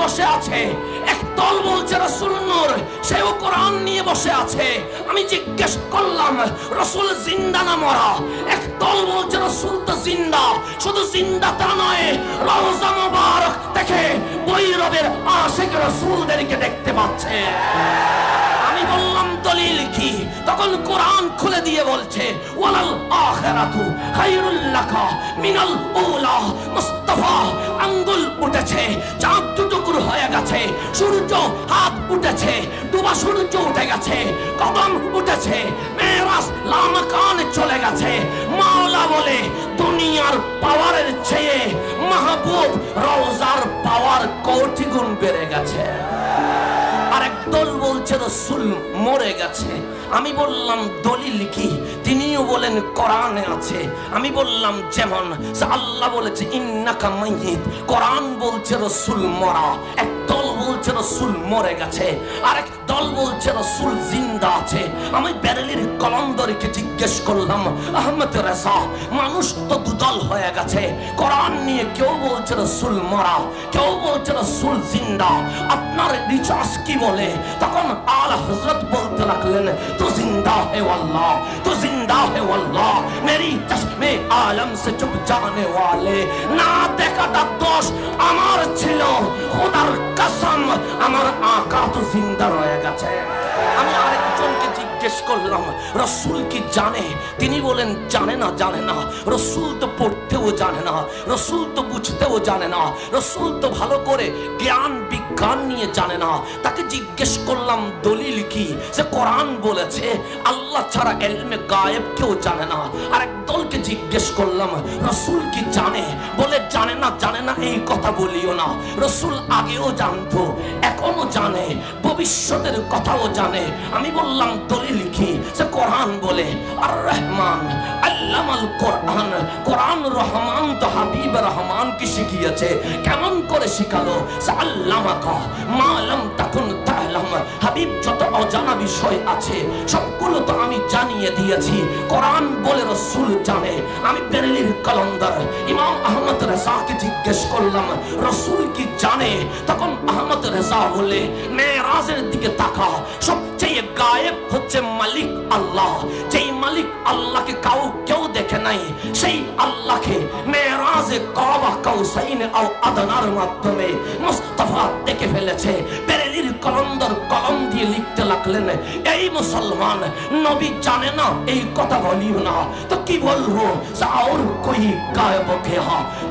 বসে আছে, একদল বলছে রাসূল নূর, সেও কোরআন নিয়ে বসে আছে। আমি জিজ্ঞেস করলাম রাসূল জিন্দা না মরা? একদল বলছে রাসূল তো জিন্দা, শুধু জিন্দা তা নয়, রওজা মুবারক দেখে বৈরবের আশিক রাসূলদেরকে দেখতে পাচ্ছে। আমি বললাম দলিল কি? তখন কোরআন খুলে দিয়ে বলছে ওয়ালাল আখিরাতু খায়রুল লাকা মিনাল উলা। মুস্তাফা আঙ্গুল উঠেছে, চাঁদ টুকরো হয়ে গেছে, সূর্য হাত উঠেছে, ডুবা সূর্য উঠে গেছে, কদম উঠেছে, মেরাজ লামাকানে চলে গেছে। মাওলা বলে দুনিয়ার পাওয়ারের চেয়ে মাহবুব রওজার পাওয়ার কোটি গুণ বেড়ে গেছে। আর একদল বলছে রাসূল মরে গেছে। আমি বললাম দলিল কি? তিনিও বলেন কোরআনে আছে। আমি বললাম যেমন আল্লাহ বলেছে ইন্নাকা মাইয়িত, কোরআন বলছে রাসূল মরা। একদল বলছে রাসূল মরে গেছে, আরেক দল বলছে রাসূল জিন্দা আছে। আমি বেরেলির কলন্দরকে জিজ্ঞেস করলাম আহমদ রেজা, মানুষ তো দুদল হয়ে গেছে, কোরআন নিয়ে কেউ বলছে রাসূল মরা, কেউ বলছে রাসূল জিন্দা, আপনার রিচার্জ কি বলে? তখন আলা হযরত বলতে লাগলেন তো জিন্দা হে আল্লাহ, তো জিন্দা হে আল্লাহ, মেরি চশমে আলম সে চুপ জানে ওয়ালে। না দেখাটা দোষ আমার ছিল, খোদার কসম আমার আকা তো জিন্দা রয়ে গেছে। আমি আরেকজনকে জিজ্ঞেস করলাম রাসূল কি জানে? তিনি বলেন জানে না, জানে না। রাসূল তো পড়তেও জানে না, রাসূল তো বুঝতেও জানে না, রাসূল তো ভালো করে জ্ঞান বিজ্ঞান নিয়ে জানে না। তাকে জিজ্ঞেস করলাম দলিল কি? যে কোরআন বলেছে আল্লাহ ছাড়া ইলমে গায়েব কেউ জানে না। আর একদলকে জিজ্ঞেস করলাম রাসূল কি জানে? বলে জানে না, জানে না এই কথা বলিও না। রাসূল আগেও জানতো, এখনো জানে, ভবিষ্যতের কথাও জানে। আমি বললাম দলিল কি? যে কোরআন বলে আর রহমান আল্লামাল কোরআন, কোরআন রহমান তো হাবিব রহমানকে শিখিয়েছে। কেমন করে শিখালো? আল্লামাকা মা লাম তাকুন তা'লাম, হাবিব যত অজানা বিষয় আছে সবগুলো তো আমি জানিয়ে দিয়েছি। কোরআন বলে রাসূল জানে। আমি বেরেলির কলন্দর ইমাম আহমদ রেজাকে জিজ্ঞেস করলাম রাসূল কি জানে? তখন আহমদ রেজা বলে মেরাজের দিকে তাকা, সবচেয়ে গায়েব হচ্ছে মালিক আল্লাহ। যেই মালিক আল্লাহকে কেউ দেখে নাই, সেই আল্লাহকে মেরাজে কাবা কাউসাইন আও আদনার মাধ্যমে মুস্তাফা দেখে ফেলেছে। বেরেলির কলন্দর কলম দিয়ে লিখতে লাগলেন এই মুসলমান, নবী জানে না এই কথা বলিও না। তো কি বলবো? আর কোই গায়েব কে হা